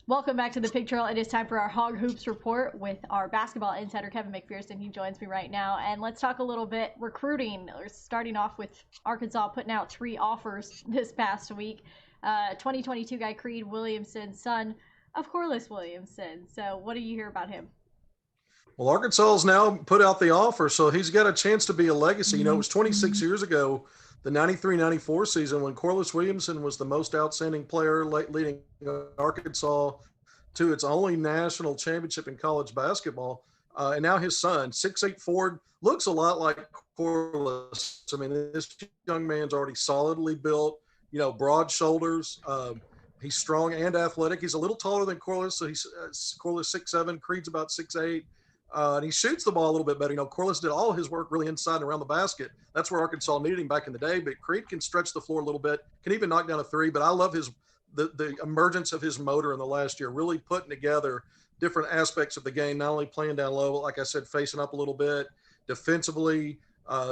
Welcome back to the Pig Trail. It is time for our Hog Hoops report with our basketball insider, Kevin McPherson. He joins me right now. And let's talk a little bit recruiting. We're starting off with Arkansas putting out 3 offers this past week. 2022 guy Creed Williamson, son of Corliss Williamson. So what do you hear about him? Well, Arkansas has now put out the offer, so he's got a chance to be a legacy. You know, it was 26 years ago, the 93-94 season, when Corliss Williamson was the most outstanding player, leading Arkansas to its only national championship in college basketball. And now his son, 6'8" forward, looks a lot like Corliss. I mean, this young man's already solidly built, broad shoulders. He's strong and athletic. He's a little taller than Corliss, so he's Corliss 6'7", Creed's about 6'8". And he shoots the ball a little bit better. Corliss did all his work really inside and around the basket. That's where Arkansas needed him back in the day. But Creed can stretch the floor a little bit, can even knock down a three. But I love the emergence of his motor in the last year, really putting together different aspects of the game, not only playing down low, like I said, facing up a little bit, defensively.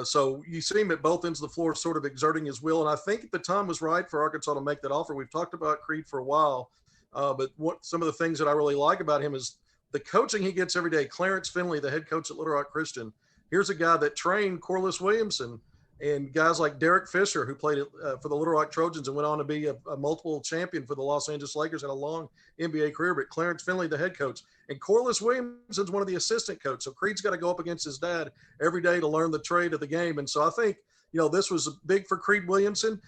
So you see him at both ends of the floor sort of exerting his will. And I think the time was right for Arkansas to make that offer. We've talked about Creed for a while. But some of the things that I really like about him is the coaching he gets every day. Clarence Finley, the head coach at Little Rock Christian, here's a guy that trained Corliss Williamson and guys like Derek Fisher, who played for the Little Rock Trojans and went on to be a multiple champion for the Los Angeles Lakers, had a long NBA career. But Clarence Finley, the head coach, and Corliss Williamson's one of the assistant coaches. So Creed's got to go up against his dad every day to learn the trade of the game. And so I think, this was big for Creed Williamson.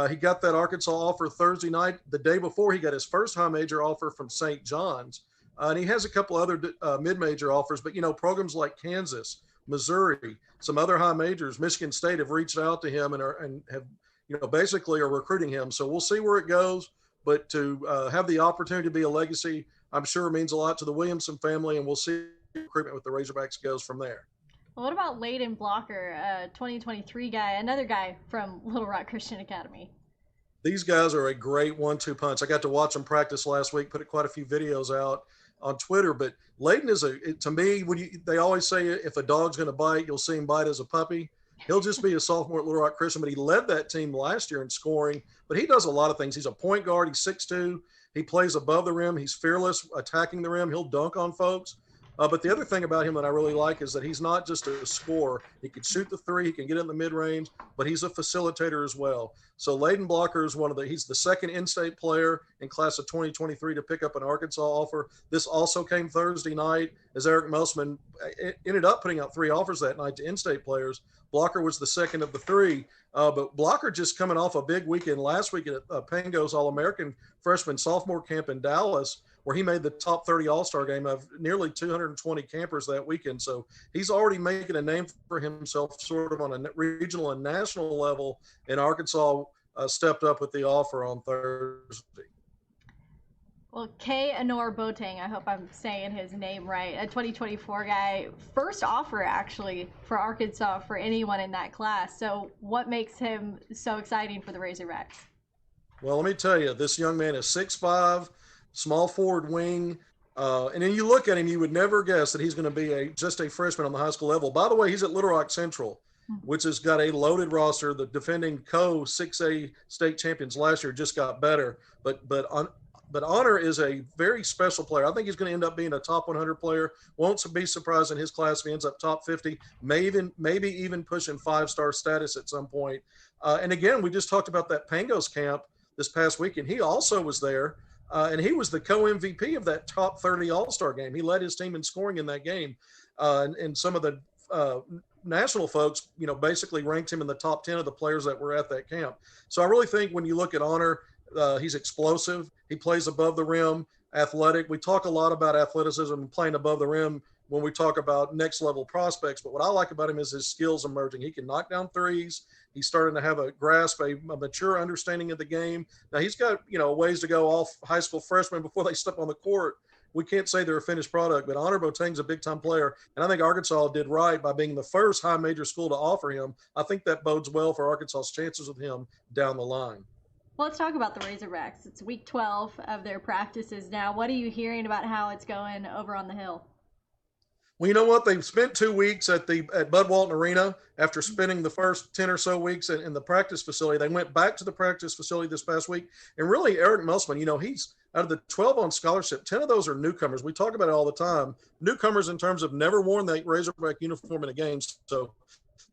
He got that Arkansas offer Thursday night. The day before, he got his first high major offer from St. John's. And he has a couple other mid-major offers, but, programs like Kansas, Missouri, some other high majors, Michigan State have reached out to him and have, basically are recruiting him. So we'll see where it goes. But to have the opportunity to be a legacy, I'm sure means a lot to the Williamson family, and we'll see recruitment with the Razorbacks goes from there. Well, what about Leighton Blocker, 2023 guy, another guy from Little Rock Christian Academy? These guys are a great 1-2 punch. I got to watch them practice last week, put quite a few videos out on Twitter. But Leighton is to me, they always say if a dog's going to bite, you'll see him bite as a puppy. He'll just be a sophomore at Little Rock Christian, but he led that team last year in scoring. But he does a lot of things. He's a point guard. He's 6'2". He plays above the rim. He's fearless attacking the rim. He'll dunk on folks. But the other thing about him that I really like is that he's not just a scorer. He can shoot the three. He can get in the mid-range, but he's a facilitator as well. So Leighton Blocker is he's the second in-state player in class of 2023 to pick up an Arkansas offer. This also came Thursday night as Eric Musman ended up putting out 3 offers that night to in-state players. Blocker was the second of the 3. But Blocker just coming off a big weekend last week at Pango's All-American freshman sophomore camp in Dallas, where he made the top 30 All-Star game of nearly 220 campers that weekend. So he's already making a name for himself sort of on a regional and national level, and Arkansas stepped up with the offer on Thursday. Well, Anor Botang, I hope I'm saying his name right, a 2024 guy, first offer actually for Arkansas for anyone in that class. So what makes him so exciting for the Razorbacks? Well, let me tell you, this young man is 6'5", small forward wing. And then you look at him, you would never guess that he's going to be just a freshman on the high school level. By the way, he's at Little Rock Central, which has got a loaded roster. The defending co-6A state champions last year just got better. But Anor is a very special player. I think he's going to end up being a top 100 player. Won't be surprised in his class if he ends up top 50, maybe even pushing 5-star status at some point. And again, we just talked about that Pangos camp this past weekend. He also was there. And he was the co-MVP of that top 30 All-Star game. He led his team in scoring in that game. And some of the national folks, basically ranked him in the top 10 of the players that were at that camp. So I really think when you look at Anor, he's explosive. He plays above the rim, athletic. We talk a lot about athleticism and playing above the rim when we talk about next level prospects. But what I like about him is his skills emerging. He can knock down threes. He's starting to have a mature understanding of the game. Now he's got, a ways to go off high school freshmen before they step on the court. We can't say they're a finished product, but Anor Botang's a big time player. And I think Arkansas did right by being the first high major school to offer him. I think that bodes well for Arkansas's chances with him down the line. Well, let's talk about the Razorbacks. It's week 12 of their practices now. What are you hearing about how it's going over on the Hill? Well, you know what? They've spent 2 weeks at Bud Walton Arena after spending the first 10 or so weeks in the practice facility. They went back to the practice facility this past week. And really, Eric Musman, out of the 12 on scholarship, 10 of those are newcomers. We talk about it all the time. Newcomers in terms of never worn that Razorback uniform in a game. So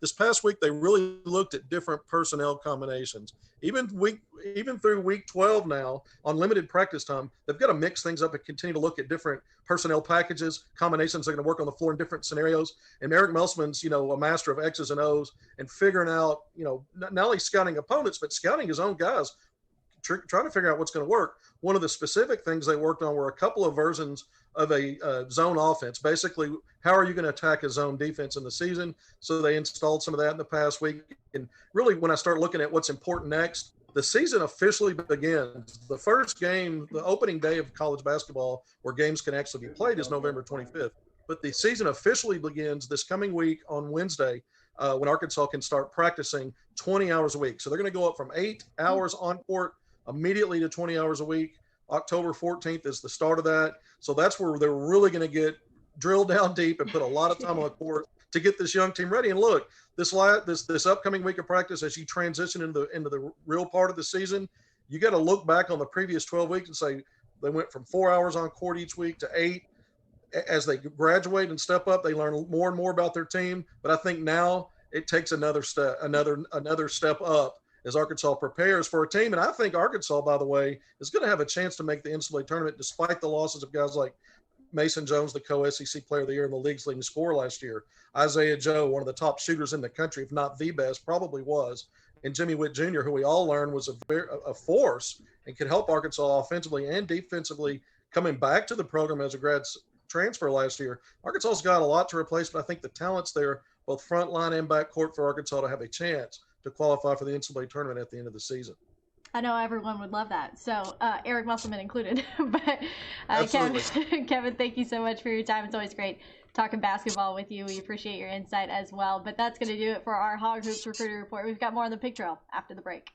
this past week, they really looked at different personnel combinations. Even through week 12 now, on limited practice time, they've got to mix things up and continue to look at different personnel packages, combinations that are going to work on the floor in different scenarios. And Eric Musselman's, a master of X's and O's and figuring out, not only scouting opponents, but scouting his own guys, trying to figure out what's going to work. One of the specific things they worked on were a couple of versions of a zone offense. Basically, how are you going to attack a zone defense in the season? So they installed some of that in the past week. And really, when I start looking at what's important next, the season officially begins. The first game, the opening day of college basketball, where games can actually be played, is November 25th. But the season officially begins this coming week on Wednesday, when Arkansas can start practicing 20 hours a week. So they're going to go up from 8 hours on court immediately to 20 hours a week. October 14th is the start of that. So that's where they're really going to get drilled down deep and put a lot of time on the court to get this young team ready. And look, this upcoming week of practice, as you transition into the real part of the season, you got to look back on the previous 12 weeks and say they went from 4 hours on court each week to 8. As they graduate and step up, they learn more and more about their team. But I think now it takes another step up as Arkansas prepares for a team. And I think Arkansas, by the way, is going to have a chance to make the NCAA tournament despite the losses of guys like Mason Jones, the co-SEC player of the year and the league's leading scorer last year. Isaiah Joe, one of the top shooters in the country, if not the best, probably was. And Jimmy Witt Jr., who we all learned was a force and could help Arkansas offensively and defensively coming back to the program as a grad transfer last year. Arkansas's got a lot to replace, but I think the talent's there, both front line and back court, for Arkansas to have a chance to qualify for the NCAA tournament at the end of the season. I know everyone would love that. So Eric Musselman included. But Kevin, thank you so much for your time. It's always great talking basketball with you. We appreciate your insight as well. But that's going to do it for our Hog Hoops Recruiting Report. We've got more on the Pig Trail after the break.